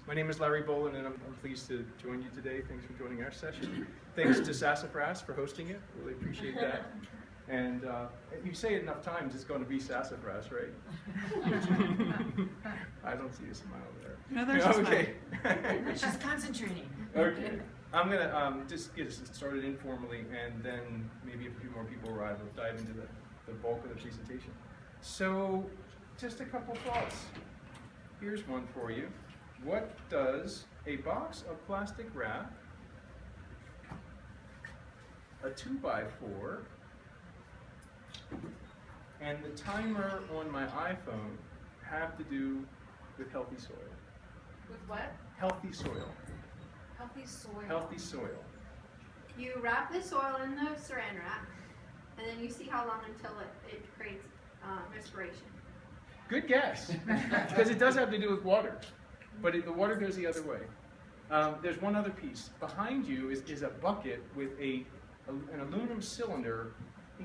My name is Larry Bohlen, and I'm pleased to join you today. Thanks for joining our session. Thanks to Sassafras for hosting it. Really appreciate that. And if you say it enough times, it's going to be Sassafras, right? I don't see a smile there. No, there's a okay. She's concentrating. Okay. I'm going to just get us started informally, and then maybe if a few more people arrive, we'll dive into the bulk of the presentation. So, just a couple thoughts. Here's one for you. What does a box of plastic wrap, a 2x4, and the timer on my iPhone have to do with healthy soil? With what? Healthy soil. Healthy soil. Healthy soil. You wrap the soil in the saran wrap, and then you see how long until it creates respiration. Good guess, because it does have to do with water, but the water goes the other way. There's one other piece. Behind you is a bucket with an aluminum cylinder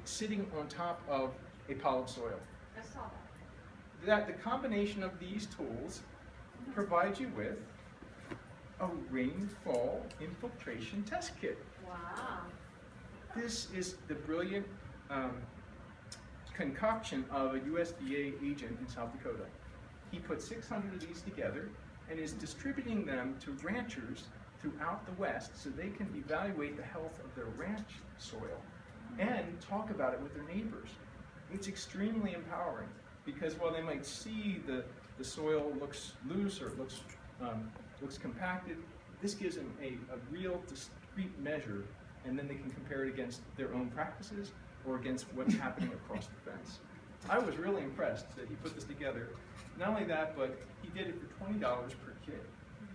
sitting on top of a polyp soil. I saw that. The combination of these tools provides you with a rainfall infiltration test kit. Wow. This is the brilliant concoction of a USDA agent in South Dakota. He put 600 of these together and is distributing them to ranchers throughout the West so they can evaluate the health of their ranch soil and talk about it with their neighbors. It's extremely empowering because while they might see the soil looks loose or it looks compacted, this gives them a real discrete measure, and then they can compare it against their own practices or against what's happening across the fence. I was really impressed that he put this together. Not only that, but he did it for $20 per kit.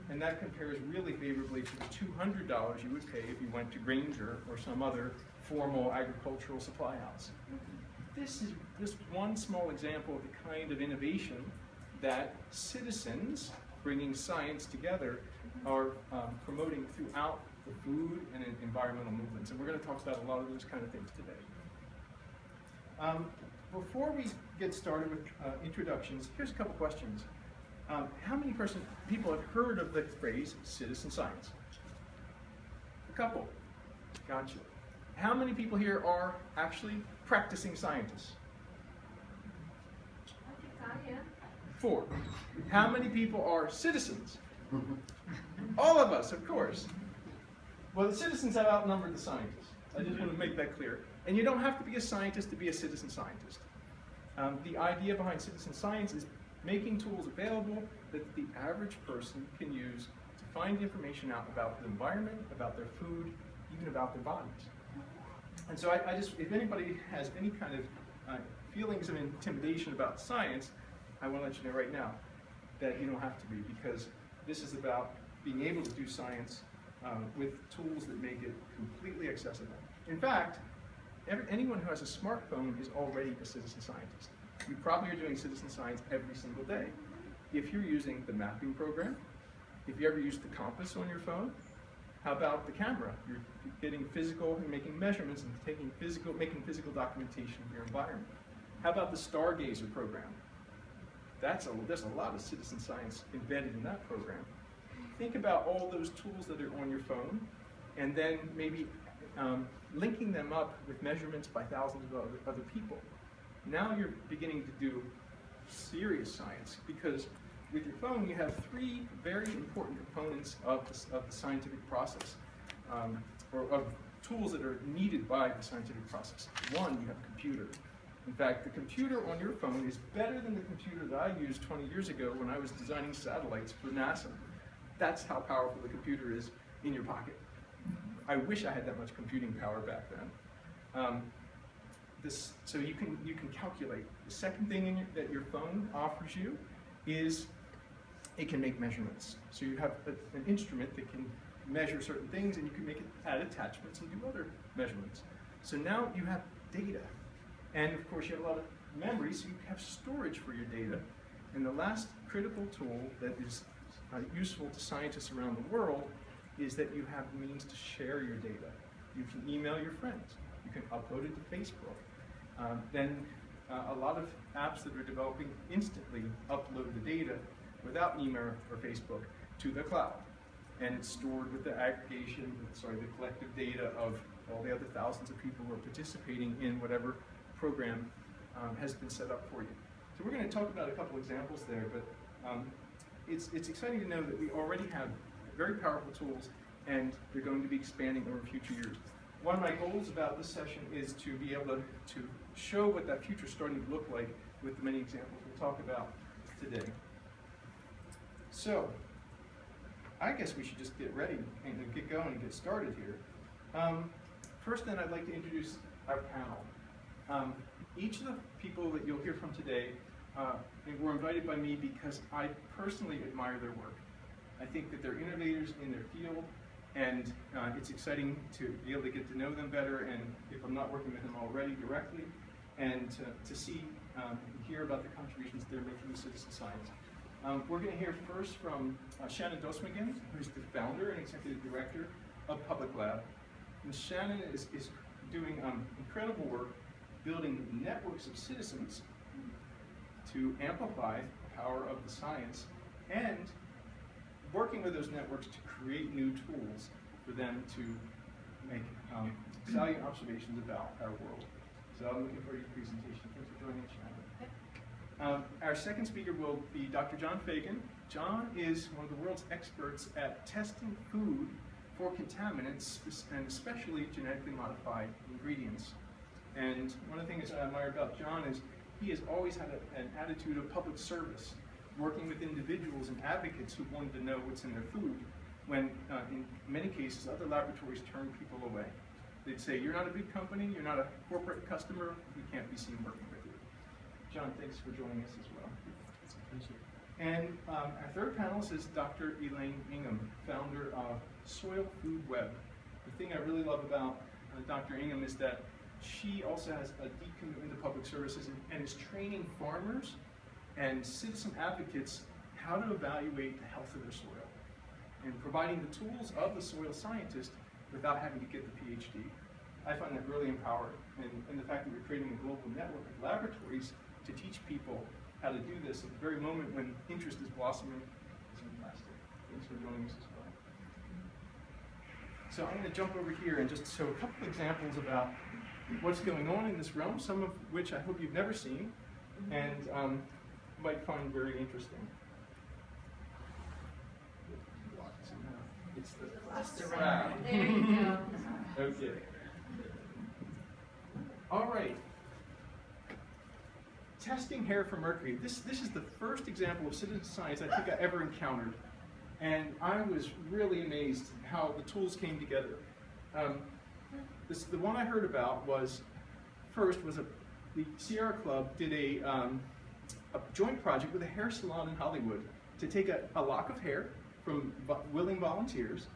And that compares really favorably to the $200 you would pay if you went to Granger or some other formal agricultural supply house. This is just one small example of the kind of innovation that citizens bringing science together are promoting throughout the food and environmental movements. And we're going to talk about a lot of those kind of things today. Before we get started with introductions, here's a couple questions. How many people have heard of the phrase citizen science? A couple. Gotcha. How many people here are actually practicing scientists? Yeah. 4. How many people are citizens? All of us, of course. Well, the citizens have outnumbered the scientists. I just want to make that clear. And you don't have to be a scientist to be a citizen scientist. The idea behind citizen science is making tools available that the average person can use to find information out about the environment, about their food, even about their bodies. And so I just, if anybody has any kind of feelings of intimidation about science, I want to let you know right now that you don't have to be, because this is about being able to do science with tools that make it completely accessible. In fact, anyone who has a smartphone is already a citizen scientist. You probably are doing citizen science every single day. If you're using the mapping program, if you ever use the compass on your phone, how about the camera? You're getting physical and making measurements and making physical documentation of your environment. How about the Stargazer program? There's a lot of citizen science embedded in that program. Think about all those tools that are on your phone, and then maybe linking them up with measurements by thousands of other people. Now you're beginning to do serious science, because with your phone you have 3 very important components of the scientific process, or of tools that are needed by the scientific process. 1, you have a computer. In fact, the computer on your phone is better than the computer that I used 20 years ago when I was designing satellites for NASA. That's how powerful the computer is in your pocket. I wish I had that much computing power back then. So you can calculate. The second thing that your phone offers you is it can make measurements. So you have an instrument that can measure certain things, and you can add attachments and do other measurements. So now you have data. And of course you have a lot of memory, so you have storage for your data. And the last critical tool that is useful to scientists around the world is that you have means to share your data. You can email your friends. You can upload it to Facebook. A lot of apps that are developing instantly upload the data without email or Facebook. to the cloud. And it's stored with the aggregation, the collective data of all the other thousands of people who are participating in whatever program has been set up for you. So we're going to talk about a couple examples there, but it's exciting to know that we already have very powerful tools, and they're going to be expanding over future years. One of my goals about this session is to be able to show what that future is starting to look like with the many examples we'll talk about today. So, I guess we should just get ready and get going and get started here. First then, I'd like to introduce our panel. Each of the people that you'll hear from today were invited by me because I personally admire their work. I think that they're innovators in their field, and it's exciting to be able to get to know them better, and if I'm not working with them already directly, and to see and hear about the contributions they're making to citizen science. We're going to hear first from Shannon Dosmigan, who's the founder and executive director of Public Lab. And Shannon is doing incredible work building networks of citizens to amplify the power of the science, and working with those networks to create new tools for them to make salient observations about our world. So I'm looking forward to your presentation. Thanks for joining us, Shannon. Our second speaker will be Dr. John Fagan. John is one of the world's experts at testing food for contaminants, and especially genetically modified ingredients. And one of the things I admire about John is he has always had an attitude of public service, working with individuals and advocates who wanted to know what's in their food, when in many cases other laboratories turn people away. They'd say, you're not a big company, you're not a corporate customer, we can't be seen working with you. John, thanks for joining us as well. It's a pleasure. And our third panelist is Dr. Elaine Ingham, founder of Soil Food Web. The thing I really love about Dr. Ingham is that she also has a deep commitment to public services and is training farmers and citizen advocates how to evaluate the health of their soil, and providing the tools of the soil scientist without having to get the PhD. I find that really empowering, and the fact that we're creating a global network of laboratories to teach people how to do this at the very moment when interest is blossoming is fantastic. Thanks for joining us as well. So I'm going to jump over here and just show a couple examples about what's going on in this realm, some of which I hope you've never seen, and might find very interesting. It's the crab. There you go. Okay. All right. Testing hair for mercury. This is the first example of citizen science I think I ever encountered, and I was really amazed how the tools came together. The one I heard about was the Sierra Club did a joint project with a hair salon in Hollywood to take a lock of hair from willing volunteers,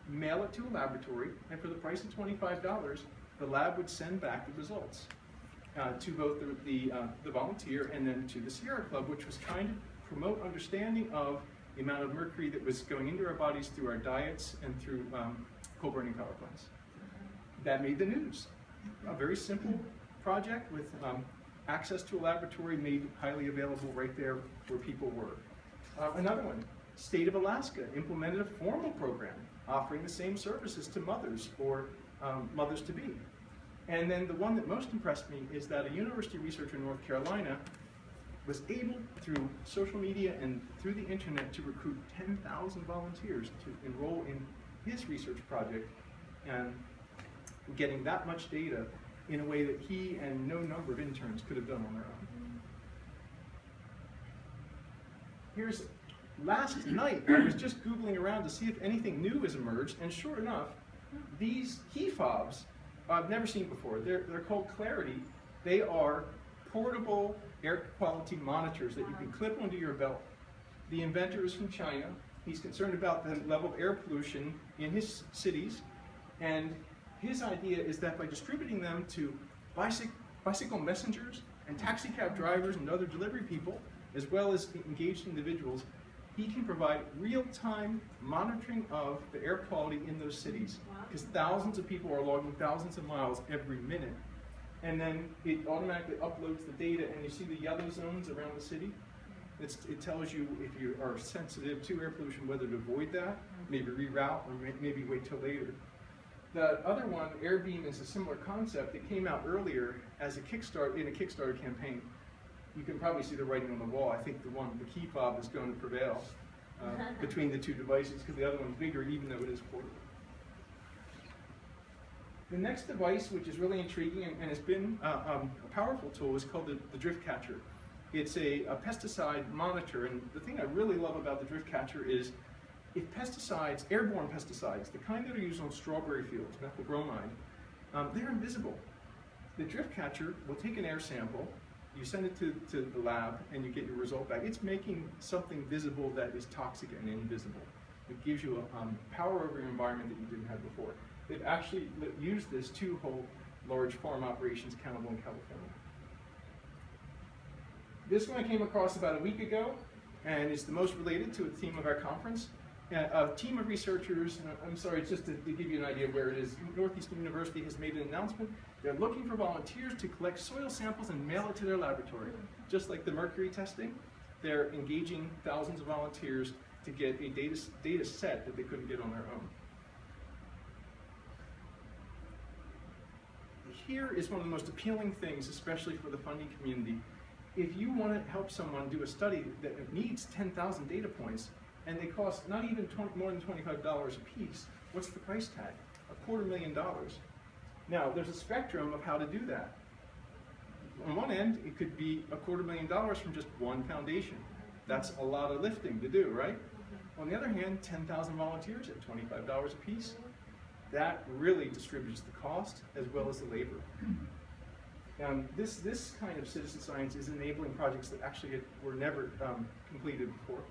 mail it to a laboratory, and for the price of $25, the lab would send back the results to both the volunteer and then to the Sierra Club, which was trying to promote understanding of the amount of mercury that was going into our bodies through our diets and through coal-burning power plants. That made the news. A very simple project with access to a laboratory made highly available right there where people were. Another one, State of Alaska implemented a formal program offering the same services to mothers or mothers-to-be. And then the one that most impressed me is that a university researcher in North Carolina was able, through social media and through the internet, to recruit 10,000 volunteers to enroll in his research project, and getting that much data in a way that he and no number of interns could have done on their own. Here's last night, I was just Googling around to see if anything new has emerged, and sure enough, these key fobs I've never seen before. They're called Clarity. They are portable air quality monitors that you can clip onto your belt. The inventor is from China. He's concerned about the level of air pollution in his cities, and his idea is that by distributing them to bicycle messengers and taxi cab drivers and other delivery people, as well as engaged individuals, he can provide real-time monitoring of the air quality in those cities, because thousands of people are logging thousands of miles every minute. And then it automatically uploads the data, and you see the yellow zones around the city. It tells you if you are sensitive to air pollution, whether to avoid that, maybe reroute, or maybe wait till later. The other one, AirBeam, is a similar concept. It came out earlier as a Kickstarter campaign. You can probably see the writing on the wall. I think the key fob is going to prevail between the two devices because the other one's bigger, even though it is portable. The next device, which is really intriguing and has been a powerful tool, is called the drift catcher. It's a pesticide monitor, and the thing I really love about the drift catcher is if pesticides, airborne pesticides, the kind that are used on strawberry fields, methyl bromide, they're invisible. The drift catcher will take an air sample, you send it to the lab, and you get your result back. It's making something visible that is toxic and invisible. It gives you a power over your environment that you didn't have before. They've actually used this to hold large farm operations accountable in California. This one I came across about a week ago, and it's the most related to the theme of our conference. A team of researchers, I'm sorry, it's just to give you an idea of where it is. Northeastern University has made an announcement. They're looking for volunteers to collect soil samples and mail it to their laboratory. Just like the mercury testing, they're engaging thousands of volunteers to get a data set that they couldn't get on their own. Here is one of the most appealing things, especially for the funding community. If you want to help someone do a study that needs 10,000 data points, and they cost not even more than $25 a piece, what's the price tag? $250,000. Now, there's a spectrum of how to do that. On one end, it could be $250,000 from just one foundation. That's a lot of lifting to do, right? On the other hand, 10,000 volunteers at $25 a piece, that really distributes the cost as well as the labor. This kind of citizen science is enabling projects that actually were never completed before.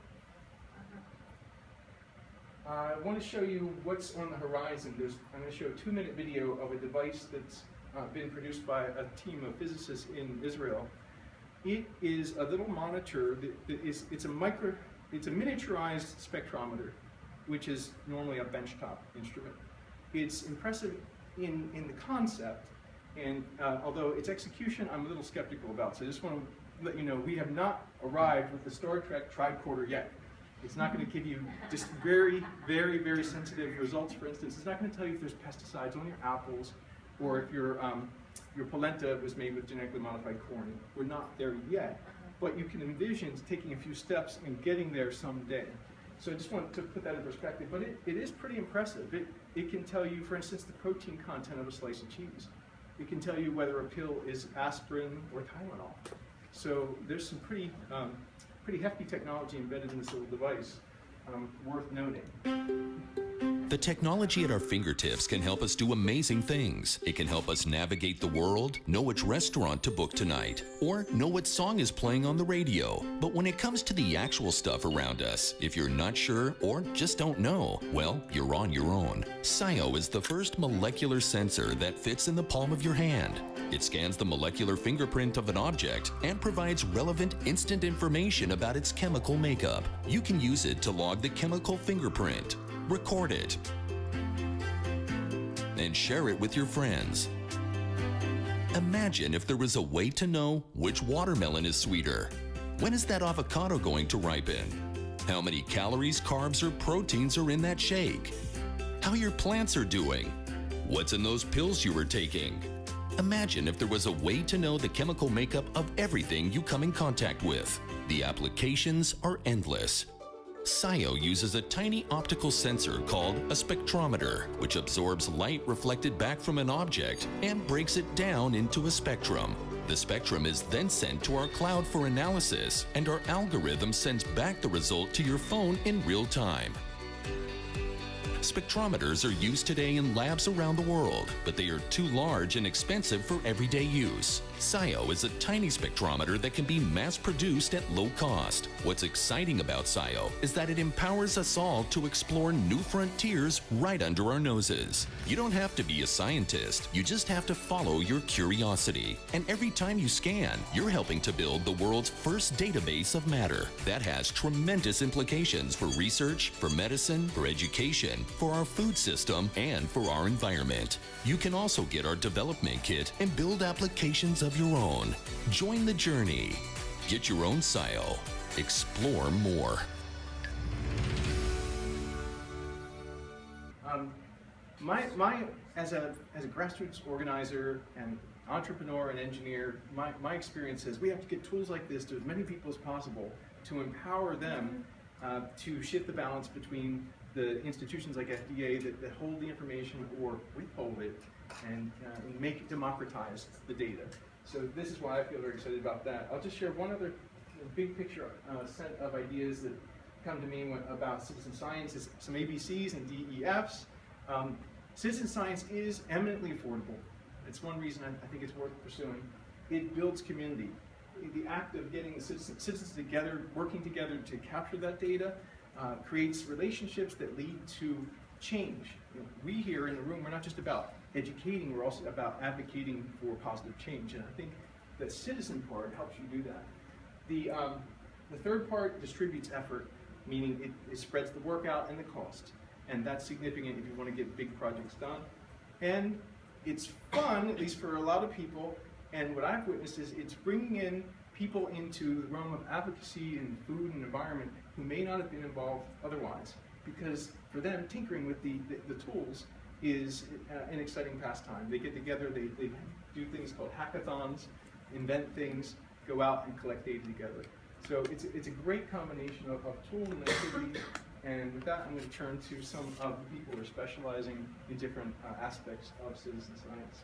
I want to show you what's on the horizon. I'm going to show a 2-minute video of a device that's been produced by a team of physicists in Israel. It is a little monitor it's a miniaturized spectrometer, which is normally a benchtop instrument. It's impressive in the concept, and although its execution I'm a little skeptical about. So I just want to let you know we have not arrived with the Star Trek tricorder yet. It's not going to give you just very, very, very sensitive results. For instance, it's not going to tell you if there's pesticides on your apples or if your polenta was made with genetically modified corn. We're not there yet, but you can envision taking a few steps and getting there someday. So I just wanted to put that in perspective, but it is pretty impressive. It can tell you, for instance, the protein content of a slice of cheese. It can tell you whether a pill is aspirin or Tylenol. So there's some pretty hefty technology embedded in this little device, worth noting. The technology at our fingertips can help us do amazing things. It can help us navigate the world, know which restaurant to book tonight, or know what song is playing on the radio. But when it comes to the actual stuff around us, if you're not sure or just don't know, well, you're on your own. SCIO is the first molecular sensor that fits in the palm of your hand. It scans the molecular fingerprint of an object and provides relevant instant information about its chemical makeup. You can use it to log the chemical fingerprint, record it, and share it with your friends. Imagine if there was a way to know which watermelon is sweeter. When is that avocado going to ripen? How many calories, carbs, or proteins are in that shake? How your plants are doing? What's in those pills you were taking? Imagine if there was a way to know the chemical makeup of everything you come in contact with. The applications are endless. SCIO uses a tiny optical sensor called a spectrometer, which absorbs light reflected back from an object and breaks it down into a spectrum. The spectrum is then sent to our cloud for analysis, and our algorithm sends back the result to your phone in real time. Spectrometers are used today in labs around the world, but they are too large and expensive for everyday use. SCIO is a tiny spectrometer that can be mass-produced at low cost. What's exciting about SCIO is that it empowers us all to explore new frontiers right under our noses. You don't have to be a scientist, you just have to follow your curiosity. And every time you scan, you're helping to build the world's first database of matter. That has tremendous implications for research, for medicine, for education, for our food system, and for our environment. You can also get our development kit and build applications of your own. Join the journey. Get your own SCIO. Explore more. As a grassroots organizer and entrepreneur and engineer, my experience is we have to get tools like this to as many people as possible to empower them to shift the balance between the institutions like FDA that hold the information or withhold it and make democratize the data. So this is why I feel very excited about that. I'll just share one other big picture set of ideas that come to me about citizen science, is some ABCs and DEFs. Citizen science is eminently affordable. It's one reason I think it's worth pursuing. It builds community. The act of getting the citizens together, working together to capture that data, creates relationships that lead to change. You know, we here in the room, we're not just about educating, we're also about advocating for positive change. And I think the citizen part helps you do that. The third part distributes effort, meaning it spreads the work out and the cost. And that's significant if you want to get big projects done. And it's fun, at least for a lot of people, and what I've witnessed is it's bringing in people into the realm of advocacy and food and environment who may not have been involved otherwise, because for them, tinkering with the tools is an exciting pastime. They get together, they do things called hackathons, invent things, go out and collect data together. So it's a great combination of tool and activity. And with that, I'm going to turn to some of the people who are specializing in different aspects of citizen science.